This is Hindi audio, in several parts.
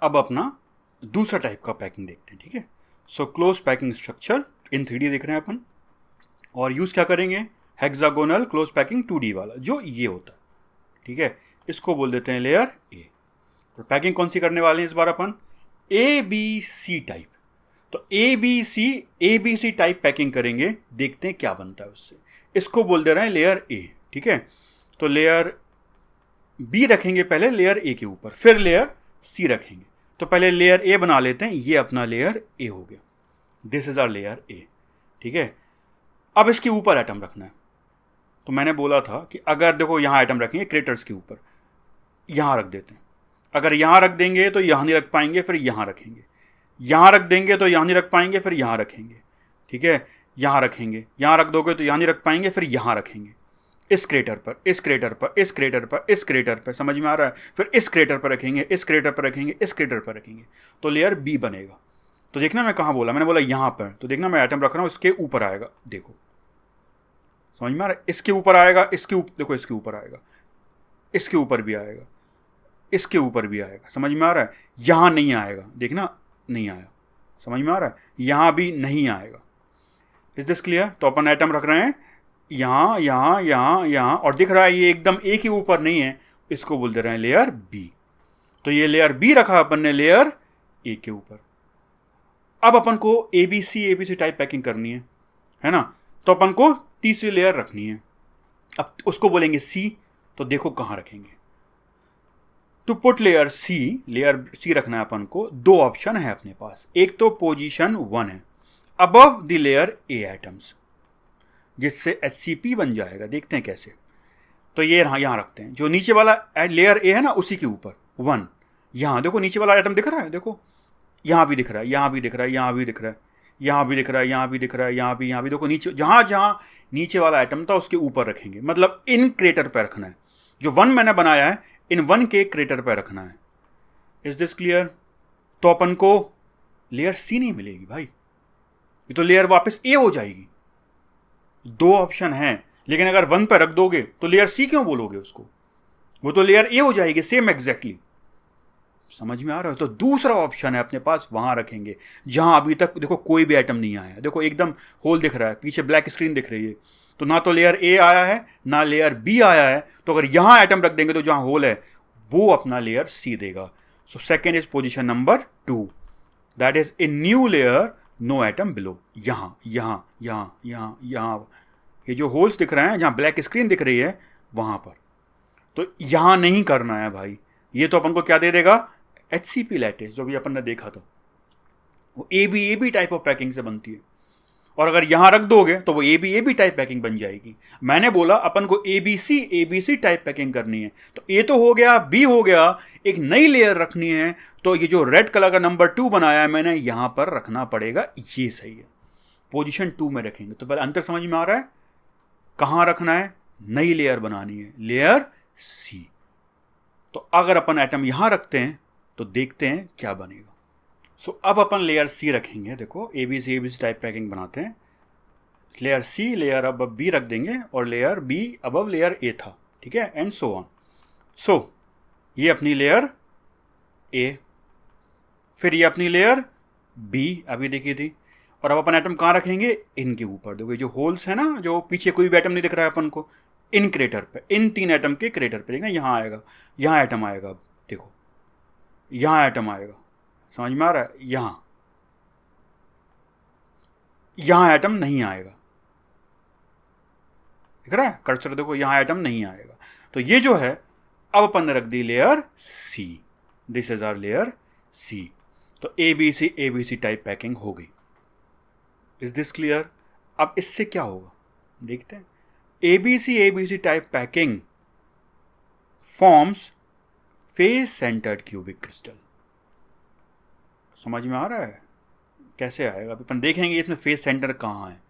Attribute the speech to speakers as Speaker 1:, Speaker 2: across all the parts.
Speaker 1: अब अपना दूसरा टाइप का पैकिंग देखते हैं, ठीक है। So close packing structure in 3D देख रहे हैं अपन, और यूज़ क्या करेंगे, हेक्सागोनल क्लोज पैकिंग 2D वाला जो ये होता है, ठीक है। इसको बोल देते हैं लेयर ए। तो पैकिंग कौन सी करने वाले हैं इस बार अपन, ABC टाइप। तो ABC टाइप पैकिंग करेंगे, देखते हैं क्या बनता है उससे। इसको बोल दे रहे हैं लेयर ए, ठीक है। तो लेयर बी रखेंगे पहले लेयर ए के ऊपर, फिर लेयर सी रखेंगे। तो पहले लेयर ए बना लेते हैं, ये अपना लेयर ए हो गया, this is our layer A, ठीक है। अब इसके ऊपर एटम रखना है। तो मैंने बोला था कि अगर देखो यहाँ एटम रखेंगे क्रेटर्स के ऊपर, यहाँ रख देते हैं। अगर यहाँ रख देंगे तो यहाँ नहीं रख पाएंगे, फिर यहाँ रखेंगे, यहाँ रख देंगे तो यहाँ नहीं रख पाएंगे, फिर यहाँ रखेंगे, ठीक है। यहाँ रखेंगे, यहाँ रख दोगे तो यहाँ नहीं रख पाएंगे, फिर यहाँ रखेंगे, इस क्रेटर पर, इस क्रेटर पर, इस क्रेटर पर, इस क्रेटर पर, समझ में आ रहा है। फिर इस क्रेटर पर रखेंगे, इस क्रेटर पर रखेंगे, इस क्रेटर पर रखेंगे, तो लेयर बी बनेगा। तो देखना मैं कहाँ बोला, मैंने बोला यहाँ पर। तो देखना मैं एटम रख रहा हूँ, इसके ऊपर आएगा, देखो समझ में आ रहा है। इसके ऊपर आएगा, इसके ऊपर देखो, इसके ऊपर आएगा, इसके ऊपर भी आएगा, इसके ऊपर भी आएगा, समझ में आ रहा है। यहाँ नहीं आएगा, देखना नहीं आया, समझ में आ रहा है। यहाँ भी नहीं आएगा। Is this clear. तो अपन एटम रख रहे हैं यहाँ, यहाँ, यहाँ, यहाँ, और दिख रहा है ये एकदम ए के ऊपर नहीं है, इसको बोल दे रहे हैं लेयर बी। तो ये लेयर बी रखा अपन ने लेयर ए के ऊपर। अब अपन को ABC टाइप पैकिंग करनी है ना। तो अपन को तीसरी लेयर रखनी है, अब उसको बोलेंगे सी। तो देखो कहाँ रखेंगे। टू पुट लेयर सी रखना है अपन को। दो ऑप्शन है अपने पास, एक तो पोजीशन 1 है, above the layer A atoms, जिससे HCP बन जाएगा। देखते हैं कैसे। तो ये यहाँ रखते हैं, जो नीचे वाला लेयर ए है ना उसी के ऊपर 1। यहाँ देखो नीचे वाला आइटम दिख रहा है, देखो यहाँ भी दिख रहा है, यहाँ भी दिख रहा है, यहाँ भी दिख रहा है, यहाँ भी दिख रहा है, यहाँ भी दिख रहा है, यहाँ भी देखो नीचे, जहाँ जहाँ नीचे वाला आइटम था उसके ऊपर रखेंगे, मतलब इन क्रेटर पर रखना है। जो 1 मैंने बनाया है इन 1 के क्रेटर पर रखना है। Is this clear. तो अपन को लेयर सी नहीं मिलेगी भाई, ये तो लेयर वापस ए हो जाएगी। दो ऑप्शन हैं, लेकिन अगर 1 पर रख दोगे तो लेयर सी क्यों बोलोगे उसको, वो तो लेयर ए हो जाएगी सेम एग्जैक्टली। समझ में आ रहा है। तो दूसरा ऑप्शन है अपने पास, वहां रखेंगे जहां अभी तक देखो कोई भी आइटम नहीं आया। देखो एकदम होल दिख रहा है, पीछे ब्लैक स्क्रीन दिख रही है। तो ना तो लेयर ए आया है ना लेयर बी आया है। तो अगर यहां आइटम रख देंगे तो जहां होल है वो अपना लेयर सी देगा। So second is position number 2, that is a new layer, no item below. यहाँ यहाँ यहाँ यहाँ यहाँ ये जो होल्स दिख रहे हैं जहाँ ब्लैक स्क्रीन दिख रही है वहाँ पर, तो यहाँ नहीं करना है भाई। ये तो अपन को क्या दे देगा, HCP लैटिस, जो भी अपन ने देखा था वो AB टाइप ऑफ पैकिंग से बनती है। और अगर यहाँ रख दोगे तो वो AB टाइप पैकिंग बन जाएगी। मैंने बोला अपन को ABC टाइप पैकिंग करनी है। तो ए तो हो गया, बी हो गया, एक नई लेयर रखनी है। तो ये जो रेड कलर का नंबर 2 बनाया है मैंने, यहाँ पर रखना पड़ेगा, ये सही है। पोजीशन 2 में रखेंगे। तो पहले अंतर समझ में आ रहा है, कहाँ रखना है, नई लेयर बनानी है, लेयर सी। तो अगर अपन एटम यहाँ रखते हैं तो देखते हैं क्या बनेगा। सो अब अपन लेयर सी रखेंगे। देखो ABC टाइप पैकिंग बनाते हैं। लेयर सी, लेयर अब बी रख देंगे, और layer be above layer A था, ठीक है, एंड सो ऑन। सो ये अपनी लेयर ए, फिर ये अपनी लेयर बी अभी देखी थी। और अब अपन एटम कहाँ रखेंगे, इनके ऊपर। देखो ये जो होल्स है ना, जो पीछे कोई भी एटम नहीं दिख रहा है अपन को, इन क्रेटर पे, इन 3 एटम के क्रेटर पे। देखना यहाँ आएगा, यहाँ एटम आएगा, अब देखो यहाँ एटम आएगा, समझ में आ रहा है। यहाँ एटम नहीं आएगा, दिख रहा है कर्सर, देखो यहाँ एटम नहीं आएगा। तो ये जो है अब अपन ने रख दी layer C, this is our layer C. तो ABC टाइप पैकिंग हो गई। Is this clear. अब इससे क्या होगा देखते हैं। ABC type packing forms face centred cubic crystal. समझ में आ रहा है कैसे आएगा, अभी अपन देखेंगे इसमें फेस सेंटर कहाँ है।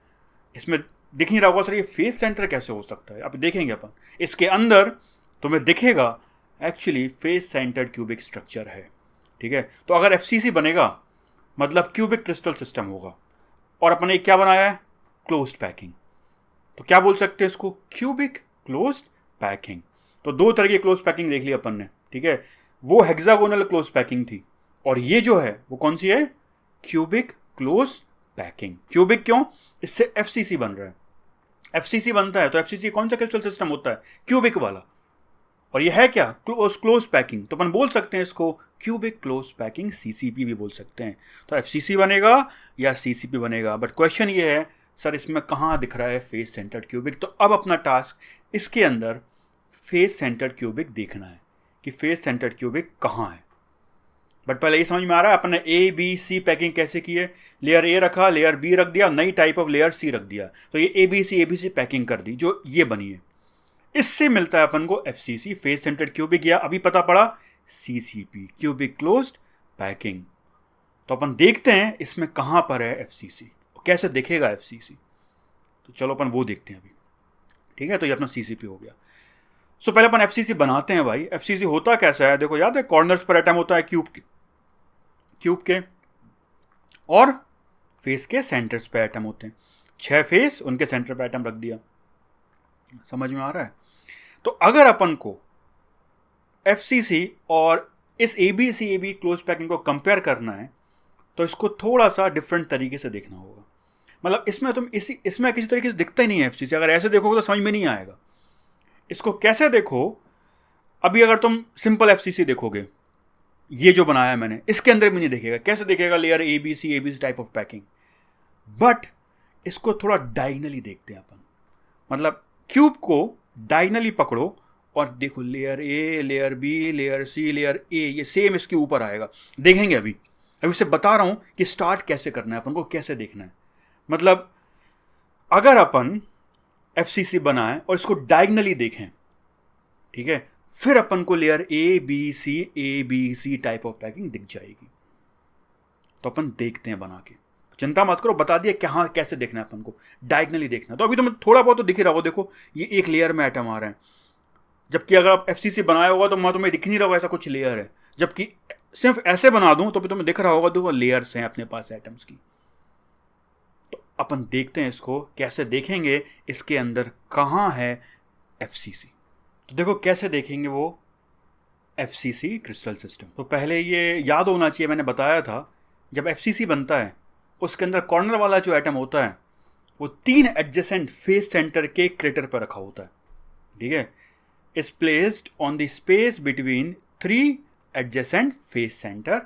Speaker 1: इसमें दिख नहीं रहा होगा सर ये फेस सेंटर कैसे हो सकता है, अब देखेंगे अपन। इसके अंदर तुम्हें दिखेगा actually face centred cubic structure है, ठीक है। तो अगर FCC बनेगा मतलब क्यूबिक क्रिस्टल सिस्टम होगा, और अपन ने क्या बनाया है, क्लोज्ड पैकिंग। तो क्या बोल सकते हैं इसको, क्यूबिक क्लोज्ड पैकिंग। तो 2 तरह की क्लोज पैकिंग देख ली अपन ने, ठीक है। वो हेक्सागोनल क्लोज पैकिंग थी, और ये जो है वो कौन सी है, क्यूबिक क्लोज पैकिंग। क्यूबिक क्यों, इससे एफसीसी बन रहा है, एफसीसी बनता है तो एफसीसी कौन सा क्रिस्टल सिस्टम होता है, क्यूबिक वाला। और ये है क्या, क्लोज पैकिंग, तो अपन बोल सकते हैं इसको क्यूबिक क्लोज पैकिंग, सीसीपी भी बोल सकते हैं। तो एफसीसी बनेगा या सीसीपी बनेगा। बट क्वेश्चन ये है सर इसमें कहाँ दिख रहा है फेस सेंटर्ड क्यूबिक। तो अब अपना टास्क इसके अंदर फेस सेंटर्ड क्यूबिक देखना है कि फेस सेंटर्ड क्यूबिक कहाँ है। बट पहले ये समझ में आ रहा है अपन ने ए बी सी पैकिंग कैसे की है, लेयर ए रखा, लेयर बी रख दिया, नई टाइप ऑफ लेयर सी रख दिया, तो ये ए बी सी पैकिंग कर दी जो ये बनी है। इससे मिलता है अपन को एफसीसी, फेस सेंटर्ड क्यूबिक, या अभी पता पड़ा सीसीपी, क्यूबिक क्लोज्ड पैकिंग। तो अपन देखते हैं इसमें कहाँ पर है एफसीसी, कैसे दिखेगा एफसीसी। तो चलो अपन वो देखते हैं अभी, ठीक है। तो ये अपना सीसीपी हो गया। सो पहले अपन एफसीसी बनाते हैं भाई। एफसीसी होता कैसा है, देखो याद है कॉर्नर्स पर एटम होता है क्यूब के और फेस के सेंटर्स पे एटम होते हैं, 6 फेस उनके सेंटर पे एटम रख दिया। समझ में आ रहा है। तो अगर अपन को एफसीसी और इस एबी क्लोज पैकिंग को कंपेयर करना है तो इसको थोड़ा सा डिफरेंट तरीके से देखना होगा। मतलब इसमें इसमें किसी तरीके से दिखता ही नहीं है एफसीसी। अगर ऐसे देखोगे तो समझ में नहीं आएगा। इसको कैसे देखो, अभी अगर तुम सिंपल एफसीसी देखोगे, ये जो बनाया है मैंने, इसके अंदर भी नहीं देखेगा। कैसे देखेगा, layer ABC type of packing. But इसको थोड़ा डायगनली देखते हैं अपन, मतलब क्यूब को डायगनली पकड़ो और देखो layer A, layer B, layer C, layer A, ये सेम इसके ऊपर आएगा। देखेंगे अभी से बता रहा हूं कि स्टार्ट कैसे करना है, अपन को कैसे देखना है। मतलब अगर अपन एफसीसी बनाएं और इसको डायगनली देखें, ठीक है, फिर अपन को layer A B C type of packing दिख जाएगी। तो अपन देखते हैं बना के, चिंता मत करो, बता दिया कहाँ कैसे देखना है अपन को, डायगनली देखना। तो अभी तो थोड़ा बहुत तो दिख ही रहा होगा, देखो ये एक लेयर में एटम आ रहे हैं, जबकि अगर आप एफसीसी बनाया होगा तो तुम्हें दिख नहीं रहा होगा ऐसा कुछ लेयर है। जबकि सिर्फ ऐसे बना दूं तो भी तुम्हें दिख रहा होगा, देखो लेयर्स हैं अपने पास एटम्स की। तो अपन देखते हैं इसको कैसे देखेंगे, इसके अंदर कहाँ है एफसीसी। तो देखो कैसे देखेंगे वो एफसीसी क्रिस्टल सिस्टम। तो पहले ये याद होना चाहिए, मैंने बताया था जब एफसीसी बनता है उसके अंदर कॉर्नर वाला जो एटम होता है वो 3 एडजेसेंट फेस सेंटर के क्रेटर पर रखा होता है, ठीक है। Is placed on the space between 3 adjacent face centre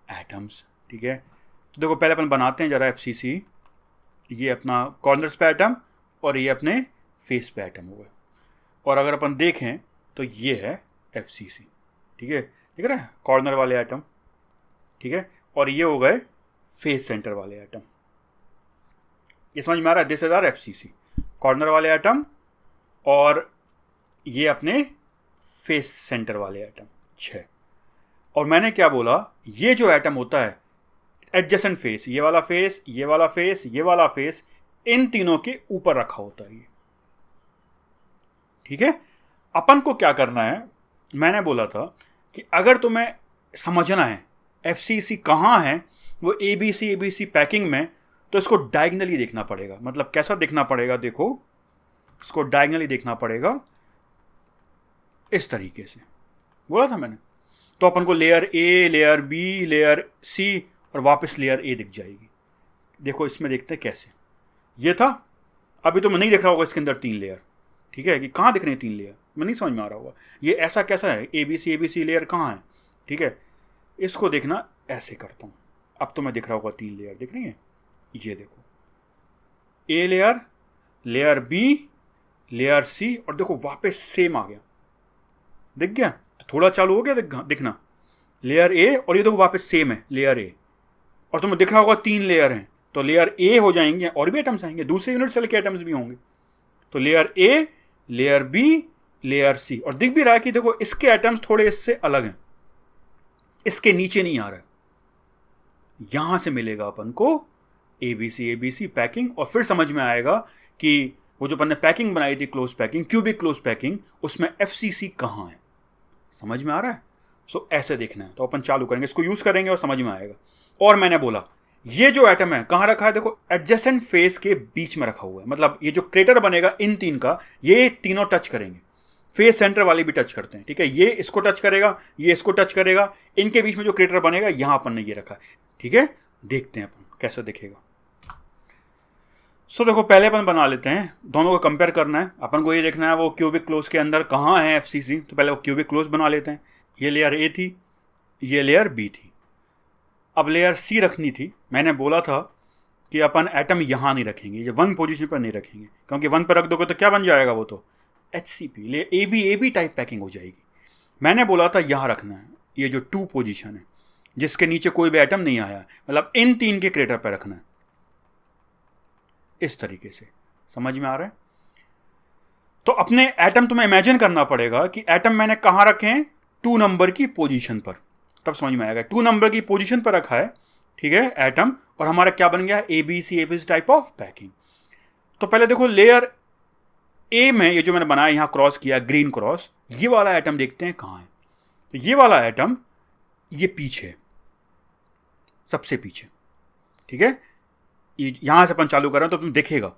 Speaker 1: atoms, ठीक है। तो देखो पहले अपन बनाते हैं जरा एफसीसी। ये अपना कॉर्नर्स पे एटम और ये अपने फेस पे एटम हुआ। और अगर अपन देखें तो ये है एफसीसी, ठीक है, दिख रहा है कॉर्नर वाले एटम, ठीक है, और ये हो गए फेस सेंटर वाले एटम। ये समझ में आ रहा है, this is our FCC, corner वाले एटम और ये अपने फेस सेंटर वाले एटम 6। और मैंने क्या बोला, ये जो एटम होता है एडजेसेंट फेस, ये वाला फेस, ये वाला फेस, ये वाला फेस, इन तीनों के ऊपर रखा होता है ये, ठीक है। अपन को क्या करना है, मैंने बोला था कि अगर तुम्हें समझना है एफसीसी कहाँ है वो एबीसी पैकिंग में, तो इसको डायगनली देखना पड़ेगा। मतलब कैसा देखना पड़ेगा, देखो इसको डायगनली देखना पड़ेगा इस तरीके से, बोला था मैंने। तो अपन को layer A, layer B, layer C और वापस लेयर ए दिख जाएगी। देखो इसमें देखते हैं कैसे, ये था, अभी तो मैं नहीं देख रहा होगा इसके अंदर 3 लेयर, ठीक है, कि कहाँ दिख रहे हैं 3 लेयर, मैं नहीं समझ में आ रहा होगा ये ऐसा कैसा है, ए बी सी लेयर कहाँ है, ठीक है। इसको देखना ऐसे करता हूँ, अब तो मैं दिख रहा होगा 3 लेयर दिख रही है। ये देखो A layer, layer B, layer C, और देखो वापस सेम आ गया, दिख गया। तो थोड़ा चालू हो गया दिखना, लेयर ए, और ये देखो वापस सेम है लेयर ए, और तुम्हें दिख रहा होगा 3 लेयर हैं, तो लेयर ए हो जाएंगे और भी एटम्स आएंगे, दूसरे यूनिट सेल के एटम्स भी होंगे। तो layer A, layer B, layer C, और दिख भी रहा है कि देखो इसके एटम्स थोड़े इससे अलग हैं, इसके नीचे नहीं आ रहा है। यहां से मिलेगा अपन को एबीसी पैकिंग, और फिर समझ में आएगा कि वो जो अपन ने पैकिंग बनाई थी close packing, cubic close packing, उसमें एफसीसी कहाँ है। समझ में आ रहा है। सो ऐसे देखना है, तो अपन चालू करेंगे, इसको यूज करेंगे और समझ में आएगा। और मैंने बोला ये जो एटम है कहाँ रखा है, देखो एडजेसेंट फेस के बीच में रखा हुआ है। मतलब ये जो क्रेटर बनेगा इन 3 का, ये तीनों टच करेंगे। फेस सेंटर वाले भी टच करते हैं, ठीक है। ये इसको टच करेगा, ये इसको टच करेगा, इनके बीच में जो क्रेटर बनेगा यहां अपन ने ये रखा है, ठीक है। देखते हैं अपन कैसे दिखेगा। सो देखो पहले अपन बना लेते हैं, दोनों को कंपेयर करना है अपन को, ये देखना है वो क्यूबिक क्लोज के अंदर कहाँ है एफसीसी। तो पहले वो क्यूबिक क्लोज बना लेते हैं। ये लेयर ए थी, ये लेयर बी थी, अब लेयर सी रखनी थी। मैंने बोला था कि अपन एटम यहाँ नहीं रखेंगे, ये 1 पोजीशन पर नहीं रखेंगे, क्योंकि 1 पर रख दोगे तो क्या बन जाएगा, वो तो HCP ले ए बी टाइप पैकिंग हो जाएगी। मैंने बोला था यहाँ रखना है, ये जो 2 पोजीशन है जिसके नीचे कोई भी एटम नहीं आया, मतलब इन 3 के क्रेटर पर रखना है, इस तरीके से। समझ में आ रहा है? तो अपने एटम तुम्हें इमेजिन करना पड़ेगा कि एटम मैंने कहाँ रखे हैं, 2 नंबर की पोजीशन पर, तब समझ में आएगा। 2 नंबर की पोजीशन पर रखा है, ठीक है, एटम, और हमारा क्या बन गया, ABC टाइप ऑफ पैकिंग। तो पहले देखो लेयर ए में ये जो मैंने बनाया यहाँ क्रॉस किया, ग्रीन क्रॉस, ये वाला एटम देखते हैं कहाँ है। तो ये वाला एटम ये पीछे, सबसे पीछे, ठीक है। ये यहां से अपन चालू कर रहे हैं तो तुम देखेगा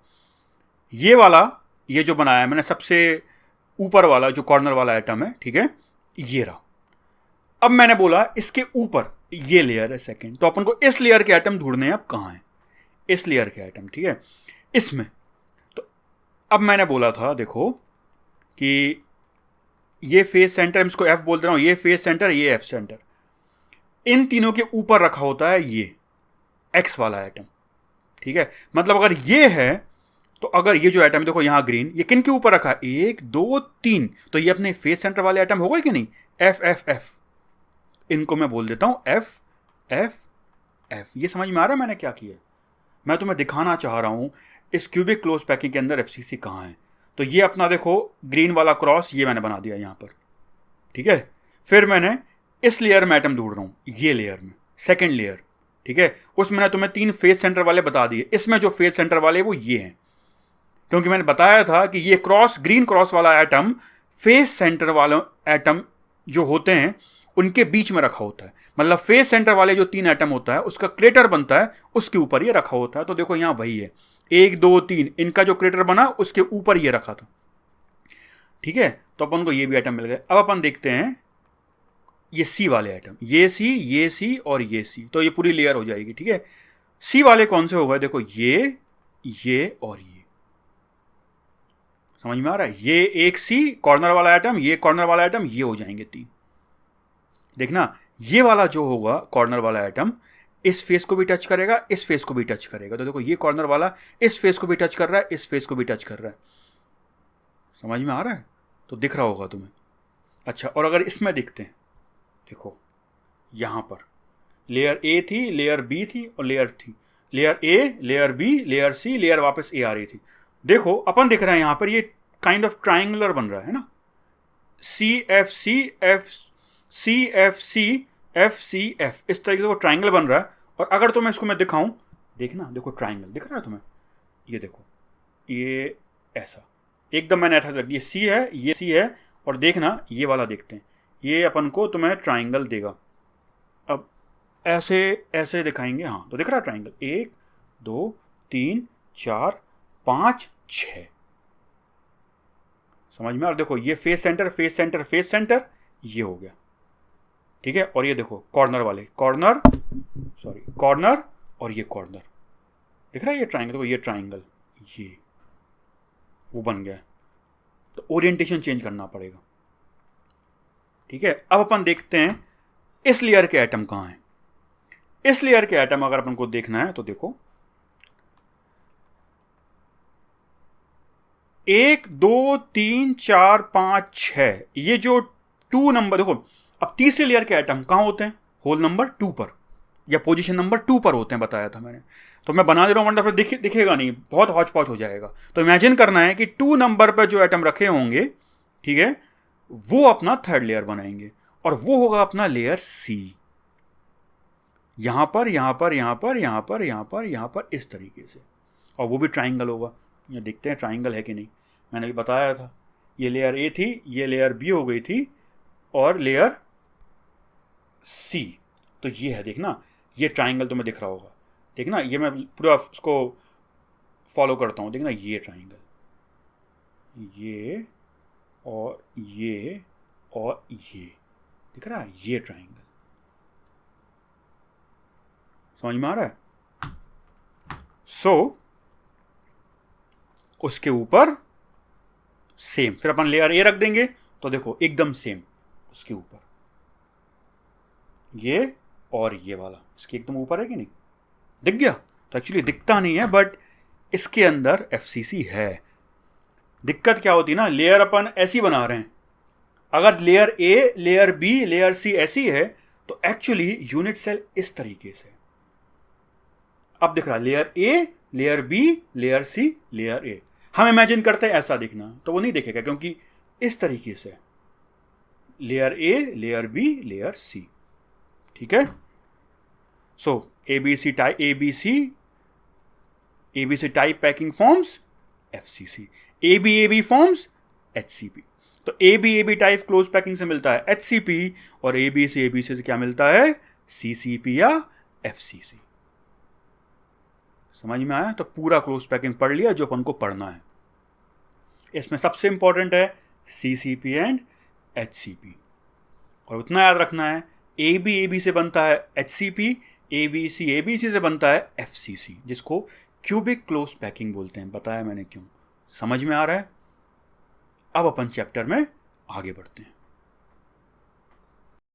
Speaker 1: ये वाला, ये जो बनाया है मैंने सबसे ऊपर वाला जो कॉर्नर वाला एटम है, ठीक है, ये रहा। अब मैंने बोला इसके ऊपर ये लेयर है सेकंड, तो अपन को इस लेयर के एटम ढूंढने हैं। अब कहाँ है इस लेयर के एटम, ठीक है, इसमें। तो अब मैंने बोला था देखो कि ये फेस सेंटर, इसको F बोल दे रहा हूं, ये फेस सेंटर, ये F सेंटर, इन तीनों के ऊपर रखा होता है ये X वाला एटम, ठीक है। मतलब अगर ये है तो अगर ये जो एटम देखो यहाँ ग्रीन, ये किन के ऊपर रखा है, 1 2 3, तो ये अपने फेस सेंटर वाले एटम हो गए कि नहीं, F F F। इनको मैं बोल देता हूं F F F। ये समझ में आ रहा है मैंने क्या किया? मैं तुम्हें दिखाना चाह रहा हूं इस क्यूबिक क्लोज पैकिंग के अंदर FCC कहाँ है। तो ये अपना देखो ग्रीन वाला क्रॉस ये मैंने बना दिया यहाँ पर, ठीक है। फिर मैंने इस लेयर में एटम ढूंढ रहा हूँ, ये लेयर में सेकेंड लेयर, ठीक है, उसमें मैंने तुम्हें 3 फेस सेंटर वाले बता दिए। इसमें जो फेस सेंटर वाले वो ये हैं, क्योंकि मैंने बताया था कि ये क्रॉस, ग्रीन क्रॉस वाला एटम फेस सेंटर वाला एटम जो होते हैं उनके बीच में रखा होता है। मतलब फेस सेंटर वाले जो 3 एटम होता है उसका क्रेटर बनता है, उसके ऊपर ये रखा होता है। तो देखो यहाँ वही है, 1 2 3, इनका जो क्रेटर बना उसके ऊपर ये रखा था, ठीक है। तो अपन को ये भी एटम मिल गए। अब अपन देखते हैं ये सी वाले एटम, ये सी और ये सी, तो ये पूरी लेयर हो जाएगी, ठीक है। सी वाले कौन से हो गए, देखो ये और ये। समझ में आ रहा है? ये एक सी कॉर्नर वाला एटम, ये कॉर्नर वाला एटम, ये हो जाएंगे 3। देखना ये वाला जो होगा कॉर्नर वाला एटम इस फेस को भी टच करेगा, इस फेस को भी टच करेगा। तो देखो ये कॉर्नर वाला इस फेस को भी टच कर रहा है, इस फेस को भी टच कर रहा है। समझ में आ रहा है? तो दिख रहा होगा तुम्हें। अच्छा, और अगर इसमें देखते हैं, देखो यहां पर लेयर ए थी, लेयर बी थी और लेयर थी, layer A, layer B, layer C, layer वापस ए आ रही थी। देखो अपन दिख रहा है यहां पर ये काइंड ऑफ ट्राइंगुलर बन रहा है ना, CFC, इस तरीके से वो ट्राइंगल बन रहा है। और अगर तुम्हें इसको मैं दिखाऊं, देखना, देखो ट्राइंगल दिख रहा है तुम्हें, ये देखो, ये ऐसा एकदम मैंने ऐसा रख दिया, सी है, ये सी है, और देखना ये वाला देखते हैं, ये अपन को तुम्हें ट्राइंगल देगा। अब ऐसे ऐसे दिखाएंगे, हाँ, तो दिख रहा है ट्राइंगल, 1 2 3 4 5 6। समझ में? और देखो ये face centre face centre face centre, ये हो गया, ठीक है। और ये देखो कॉर्नर वाले, कॉर्नर और ये कॉर्नर, दिख रहा है ये ट्राइंगल, देखो ये ट्राइंगल, ये वो बन गया। तो ओरिएंटेशन चेंज करना पड़ेगा, ठीक है। अब अपन देखते हैं इस लेयर के एटम कहाँ हैं। इस लेयर के एटम अगर अपन को देखना है तो देखो 1 2 3 4 5 6, ये जो 2 नंबर, देखो अब तीसरे लेयर के एटम कहाँ होते हैं, होल नंबर 2 पर या पोजीशन नंबर 2 पर होते हैं, बताया था मैंने। तो मैं बना दे रहा हूँ, वरना फिर दिखेगा नहीं, बहुत हौच पौच हो जाएगा। तो इमेजिन करना है कि 2 नंबर पर जो एटम रखे होंगे, ठीक है, वो अपना थर्ड लेयर बनाएंगे, और वो होगा अपना लेयर सी। यहां पर यहां पर यहां पर यहां पर यहां पर यहां पर इस तरीके से, और वो भी ट्राइंगल होगा। ये देखते हैं ट्राइंगल है कि नहीं। मैंने भी बताया था ये लेयर ए थी, ये लेयर बी हो गई थी, और लेयर सी, तो ये है, देखना ये ट्राइंगल तुम्हें दिख रहा होगा, देखना ये मैं पूरा उसको फॉलो करता हूँ, देखना ये ट्राइंगल, ये और ये दिख रहा है, ये ट्राइंगल समझ में आ रहा है। उसके ऊपर सेम, फिर अपन लेयर ए रख देंगे तो देखो एकदम सेम, उसके ऊपर ये और ये वाला इसके एकदम ऊपर है कि नहीं, दिख गया। तो एक्चुअली दिखता नहीं है बट इसके अंदर FCC है। दिक्कत क्या होती है ना, लेयर अपन ऐसी बना रहे हैं, अगर layer A, layer B, layer C ऐसी है तो एक्चुअली यूनिट सेल इस तरीके से, अब दिख रहा है layer A, layer B, layer C, layer A. हम इमेजिन करते हैं ऐसा दिखना, तो वो नहीं दिखेगा क्योंकि इस तरीके से layer A, layer B, layer C, ठीक है। So ABC type packing forms FCC, AB forms HCP। तो AB टाइप क्लोज पैकिंग से मिलता है HCP और ABC से क्या मिलता है, CCP या FCC। समझ में आया। तो पूरा क्लोज पैकिंग पढ़ लिया जो अपन को पढ़ना है। इसमें सबसे इंपॉर्टेंट है CCP एंड HCP, और उतना याद रखना है AB से बनता है HCP, ABC से बनता है FCC, जिसको क्यूबिक क्लोज पैकिंग बोलते हैं। बताया मैंने क्यों, समझ में आ रहा है। अब अपन चैप्टर में आगे बढ़ते हैं।